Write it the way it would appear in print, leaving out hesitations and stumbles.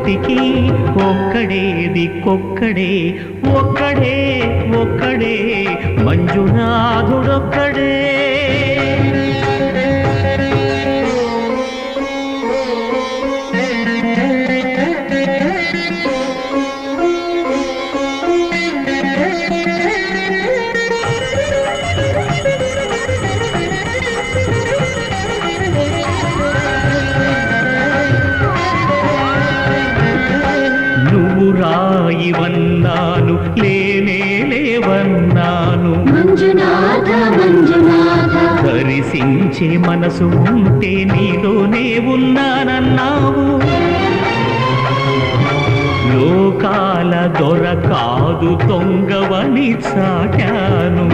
సృష్టికి ఒక్కడే దిక్కొక్కడే ఒక్కడే ఒక్కడే మంజునాథుడొక్కడే రాయివన్నాను లేనే లేవన్నాను మంజునాథ మంజునాథ దర్శించే మనసు ఉంటే నీలోనే ఉన్నానన్నావు లోకాల దొర కాదు దొంగవని చాటాను